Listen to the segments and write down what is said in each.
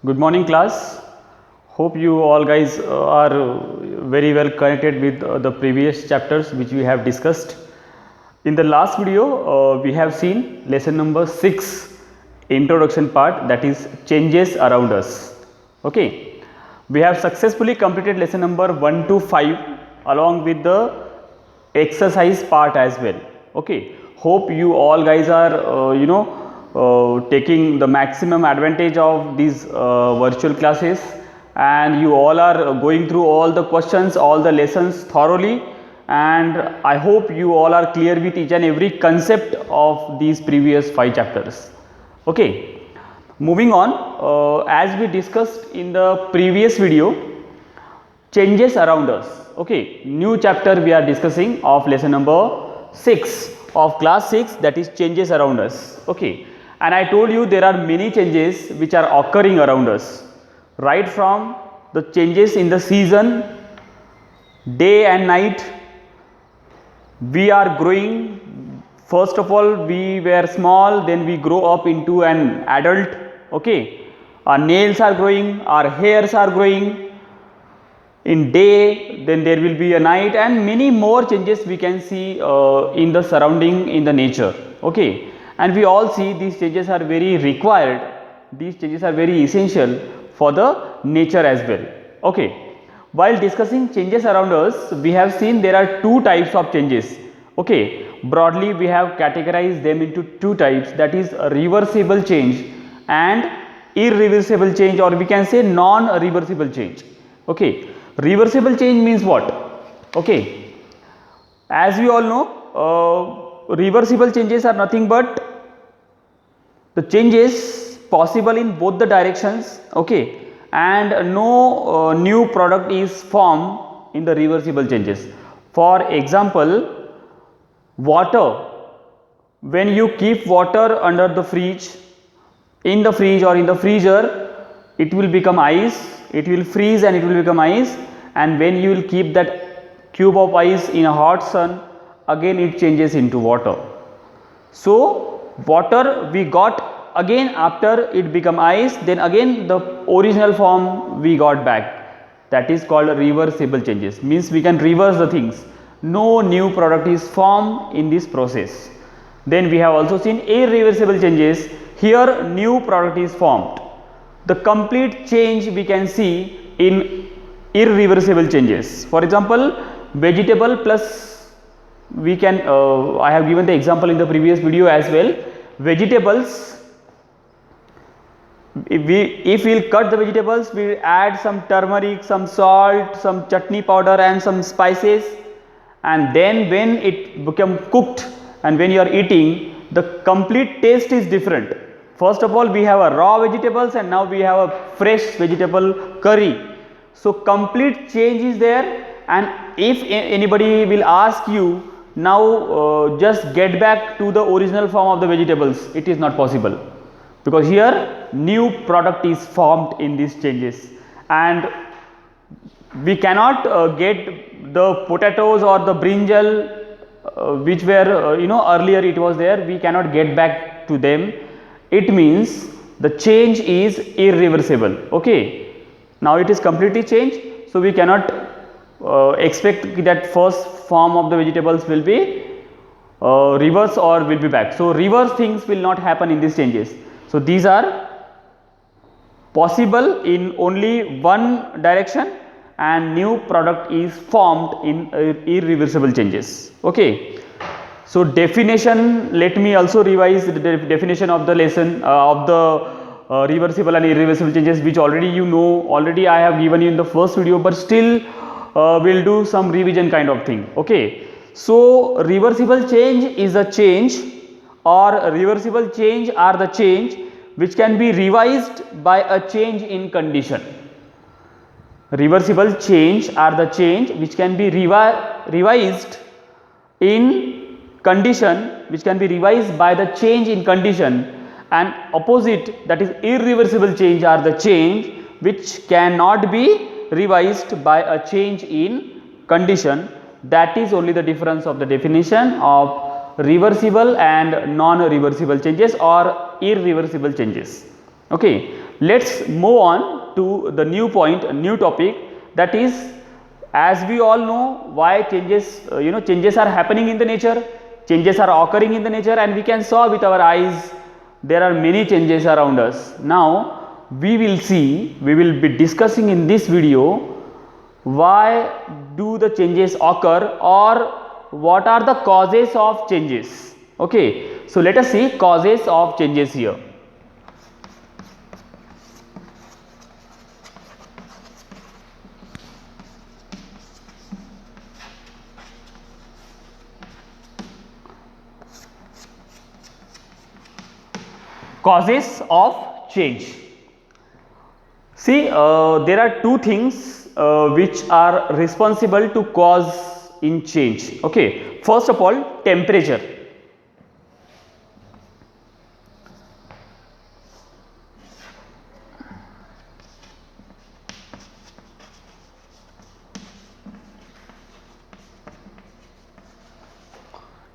Good morning, class. Hope you all guys are very well connected with the previous chapters which we have discussed. In the last video, we have seen lesson number 6, introduction part, that is changes around us. Okay, we have successfully completed lesson number 1 to 5 along with the exercise part as well. Okay, hope you all guys are taking the maximum advantage of these virtual classes, and you all are going through all the questions, all the lessons thoroughly, and I hope you all are clear with each and every concept of these previous 5 chapters. Okay, moving on, as we discussed in the previous video, changes around us. Okay, new chapter we are discussing of lesson number 6 of class 6, that is changes around us. Okay, and I told you there are many changes which are occurring around us, right from the changes in the season, day and night. We are growing. First of all, we were small, then we grow up into an adult. Okay, our nails are growing, our hairs are growing. In day, then there will be a night, and many more changes we can see in the surrounding, in the nature. Okay, and we all see these changes are very required, these changes are very essential for the nature as well. Okay, while discussing changes around us, we have seen there are two types of changes. Okay, broadly we have categorized them into two types, that is a reversible change and irreversible change, or we can say non-reversible change. Okay, reversible change means what? Okay, as we all know, reversible changes are nothing but the changes possible in both the directions. Okay, and no new product is formed in the reversible changes. For example, water, when you keep water under the fridge, in the fridge or in the freezer, it will become ice, it will freeze and it will become ice, and when you will keep that cube of ice in a hot sun, again it changes into water. So water we got again after it become ice, then again the original form we got back, that is called reversible changes, means we can reverse the things, no new product is formed in this process. Then we have also seen irreversible changes, here new product is formed. The complete change we can see in irreversible changes. For example, vegetable plus, we can I have given the example in the previous video as well. Vegetables, if we will cut the vegetables, we will add some turmeric, some salt, some chutney powder and some spices, and then when it become cooked and when you are eating, the complete taste is different. First of all, we have a raw vegetables and now we have a fresh vegetable curry. So complete change is there, and if anybody will ask you now just get back to the original form of the vegetables, it is not possible, because here new product is formed in these changes, and we cannot get the potatoes or the brinjal which were earlier it was there, we cannot get back to them. It means the change is irreversible. Okay, now it is completely changed, so we cannot expect that first form of the vegetables will be reverse or will be back. So reverse things will not happen in these changes. So these are possible in only one direction, and new product is formed in irreversible changes. Okay. So definition, let me also revise the definition of the lesson of the reversible and irreversible changes, which already you know, already I have given you in the first video, but still we will do some revision kind of thing. Okay, so reversible change is a change, or reversible change are the change which can be revised by a change in condition. Reversible change are the change which can be revised in condition, which can be revised by the change in condition, and opposite, that is irreversible change, are the change which cannot be revised by a change in condition. That is only the difference of the definition of reversible and non-reversible changes or irreversible changes. Okay. let's move on to the new point, a new topic, that is, as we all know why changes, changes are happening in the nature, changes are occurring in the nature, and we can saw with our eyes there are many changes around us. Now we will be discussing in this video why do the changes occur, or what are the causes of changes. Okay, so let us see causes of changes here. Causes of change. See, there are two things which are responsible to cause in change. Okay, first of all, temperature.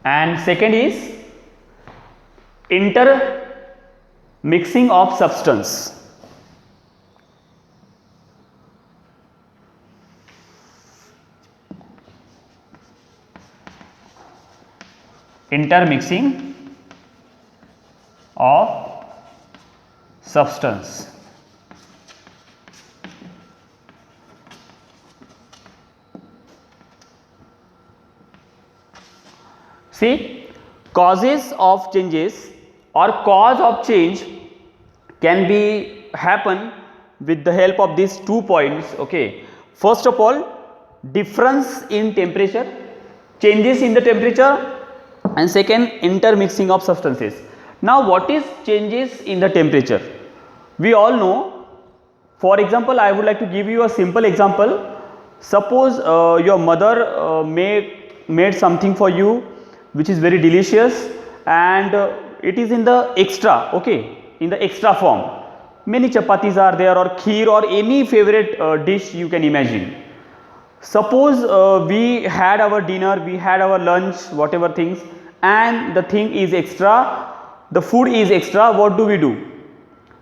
And second is intermixing of substance. Intermixing of substance. See, causes of changes or cause of change can be happen with the help of these 2 points. Okay, first of all, difference in temperature, changes in the temperature, and second, intermixing of substances. Now what is changes in the temperature? We all know. For example, I would like to give you a simple example. Suppose your mother made something for you which is very delicious, and it is in the extra, okay, in the extra form. Many chapatis are there, or kheer, or any favorite dish you can imagine. Suppose we had our dinner, we had our lunch, whatever things, and the thing is extra, the food is extra. What do?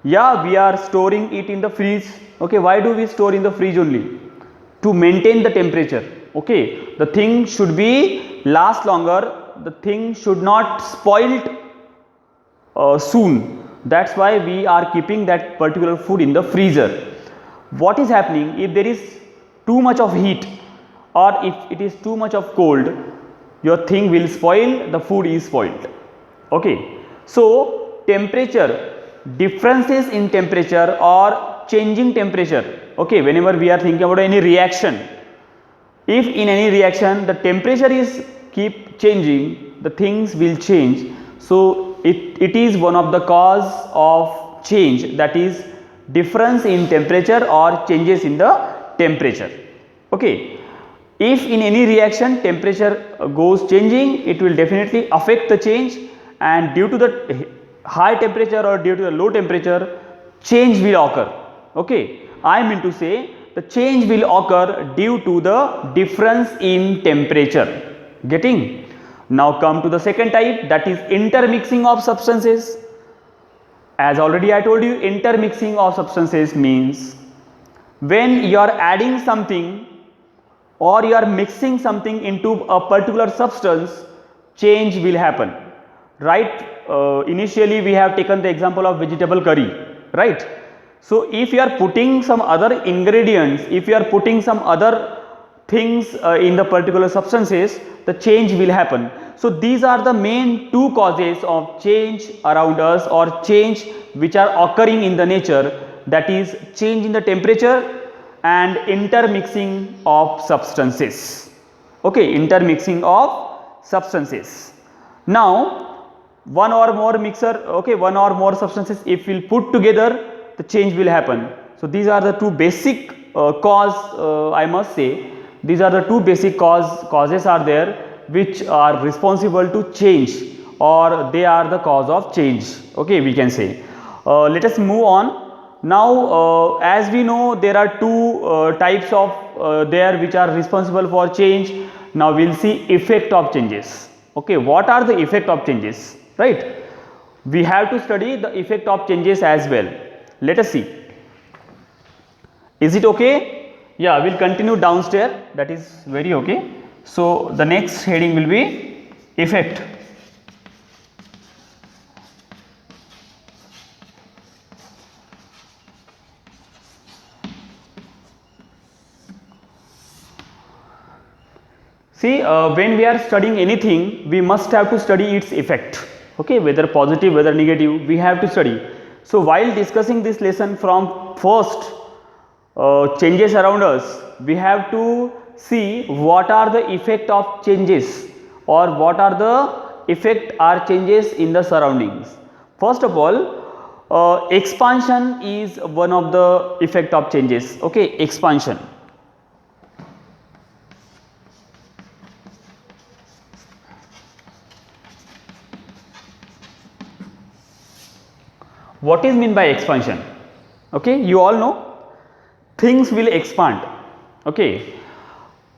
Yeah, we are storing it in the fridge. Okay, why do we store in the fridge only? To maintain the temperature. Okay, the thing should be last longer, the thing should not spoil soon. That's why we are keeping that particular food in the freezer. What is happening if there is too much of heat, or if it is too much of cold? Your thing will spoil, the food is spoiled. Okay, so temperature, differences in temperature or changing temperature. Okay, whenever we are thinking about any reaction, if in any reaction the temperature is keep changing, the things will change. So it is one of the cause of change, that is difference in temperature or changes in the temperature. Okay, if in any reaction temperature goes changing, it will definitely affect the change, and due to the high temperature or due to the low temperature, change will occur. Okay, I mean to say the change will occur due to the difference in temperature. Getting? Now come to the second type, that is intermixing of substances. As already I told you, intermixing of substances means when you are adding something or you are mixing something into a particular substance, change will happen, right? Initially we have taken the example of vegetable curry, right? So if you are putting some other ingredients, if you are putting some other things in the particular substances, the change will happen. So these are the main 2 causes of change around us, or change which are occurring in the nature, that is change in the temperature and intermixing of substances. Okay, intermixing of substances. Now one or more substances, if we will put together, the change will happen. So these are the 2 basic cause, I must say, these are the 2 basic causes are there which are responsible to change, or they are the cause of change. Okay, we can say. Let us move on. Now as we know, there are 2 types of there which are responsible for change. Now we will see effect of changes. Okay, what are the effect of changes, right? We have to study the effect of changes as well. Let us see. Is it okay? Yeah, we'll continue downstairs. That is very okay. So the next heading will be effect. See, when we are studying anything, we must have to study its effect. Okay, whether positive, whether negative, we have to study. So while discussing this lesson from first changes around us, we have to see what are the effect of changes, or what are the effect or changes in the surroundings. First of all, expansion is one of the effect of changes. Okay, expansion. What is mean by expansion? Okay, you all know things will expand. Okay,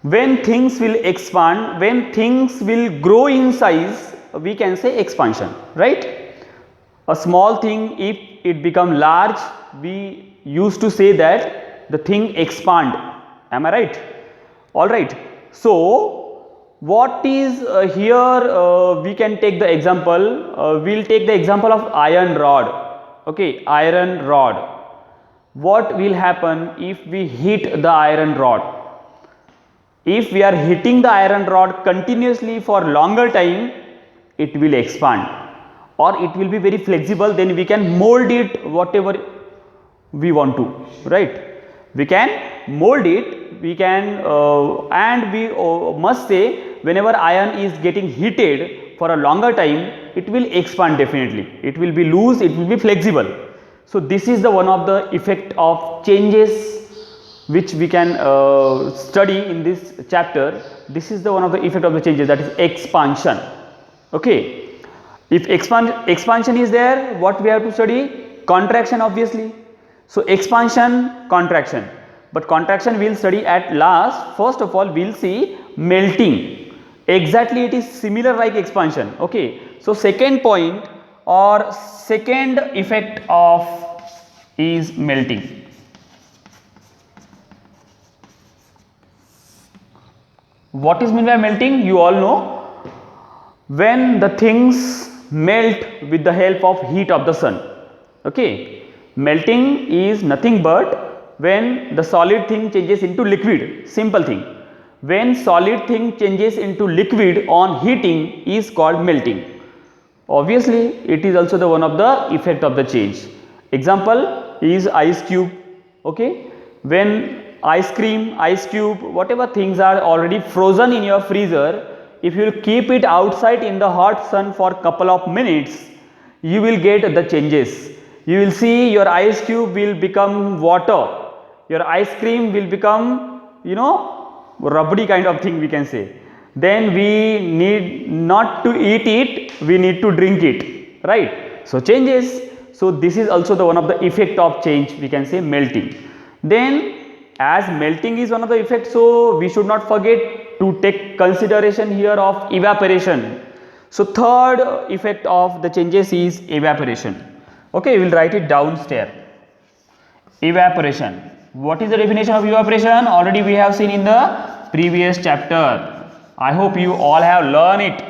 when things will expand, when things will grow in size, we can say expansion, right? A small thing, if it become large, we used to say that the thing expand. Am I right? All right. So what is here, we can take the example, we will take the example of iron rod. Okay, iron rod. What will happen if we hit the iron rod? If we are hitting the iron rod continuously for longer time, it will expand, or it will be very flexible. Then we can mold it whatever we want to, right? We can mold it, we can and we must say, whenever iron is getting heated for a longer time, it will expand definitely. It will be loose, it will be flexible. So this is the one of the effect of changes which we can study in this chapter. This is the one of the effect of the changes, that is expansion. Okay, if expansion is there, what we have to study? Contraction, obviously. So expansion, contraction, but contraction we will study at last. First of all, we will see melting. Exactly, it is similar like expansion. Okay, so second point or second effect of is melting. What is meant by melting? You all know, when the things melt with the help of heat of the sun. Okay, melting is nothing but when the solid thing changes into liquid. Simple thing. When solid thing changes into liquid on heating is called melting. Obviously, it is also the one of the effect of the change. Example is ice cube. Okay, when ice cream, ice cube, whatever things are already frozen in your freezer, if you will keep it outside in the hot sun for couple of minutes, you will get the changes. You will see your ice cube will become water, your ice cream will become, you know, rubbery kind of thing, we can say. Then we need not to eat it, we need to drink it, right? So changes. So this is also the one of the effect of change, we can say melting. Then as melting is one of the effects, so we should not forget to take consideration here of evaporation. So third effect of the changes is evaporation. Okay, we will write it downstairs. Evaporation. What is the definition of evaporation? Already we have seen in the previous chapter. I hope you all have learned it.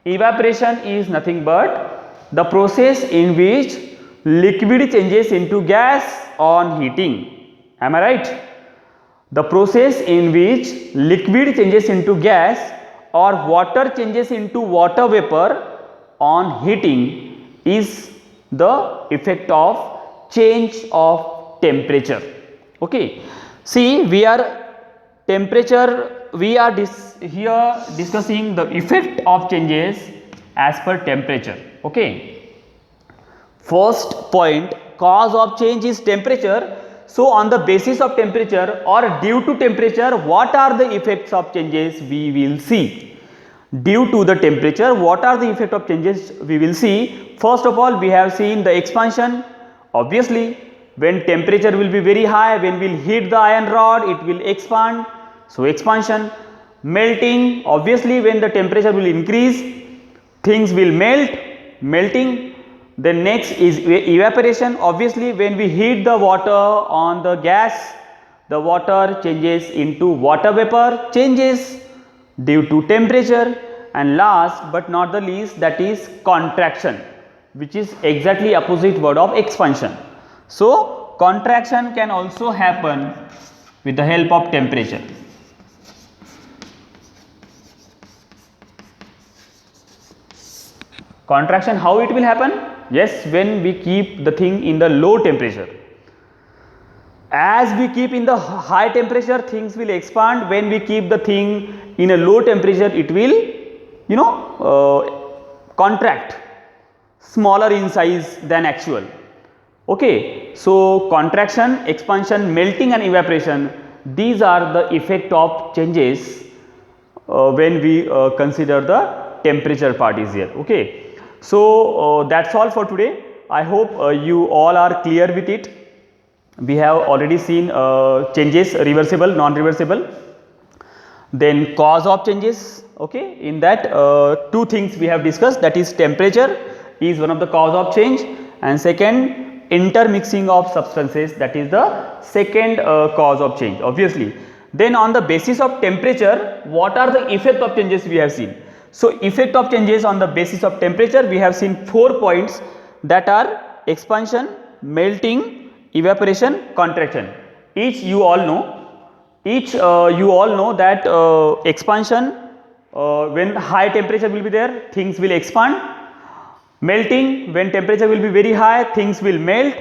Evaporation is nothing but the process in which liquid changes into gas on heating. Am I right? The process in which liquid changes into gas or water changes into water vapor on heating is the effect of change of temperature. Okay, see, we are temperature, we are here discussing the effect of changes as per temperature. Okay, first point, cause of change is temperature. So on the basis of temperature or due to temperature, what are the effects of changes we will see? Due to the temperature, what are the effect of changes we will see? First of all, we have seen the expansion. Obviously, when temperature will be very high, when we will heat the iron rod, it will expand. So expansion. Melting, obviously when the temperature will increase, things will melt, melting. Then next is evaporation. Obviously, when we heat the water on the gas, the water changes into water vapor, changes due to temperature. And last but not the least, that is contraction, which is exactly opposite word of expansion. So contraction can also happen with the help of temperature. Contraction, how it will happen? Yes, when we keep the thing in the low temperature. As we keep in the high temperature, things will expand. When we keep the thing in a low temperature, it will, contract, smaller in size than actual. Okay, so contraction, expansion, melting and evaporation, these are the effect of changes when we consider the temperature part is here. Okay. So that's all for today. I hope you all are clear with it. We have already seen changes, reversible, non-reversible, then cause of changes. Okay, in that two things we have discussed, that is temperature is one of the cause of change, and second, intermixing of substances, that is the second cause of change, obviously. Then on the basis of temperature, what are the effect of changes we have seen? So effect of changes on the basis of temperature, we have seen 4 points, that are expansion, melting, evaporation, contraction. Each you all know that expansion, when high temperature will be there, things will expand. Melting, when temperature will be very high, things will melt.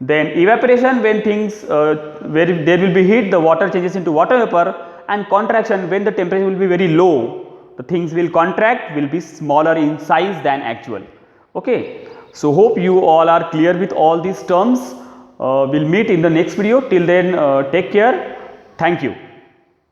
Then evaporation, when things where there will be heat, the water changes into water vapor. And contraction, when the temperature will be very low, the things will contract, will be smaller in size than actual. Okay. So hope you all are clear with all these terms. We'll meet in the next video. Till then, take care. Thank you.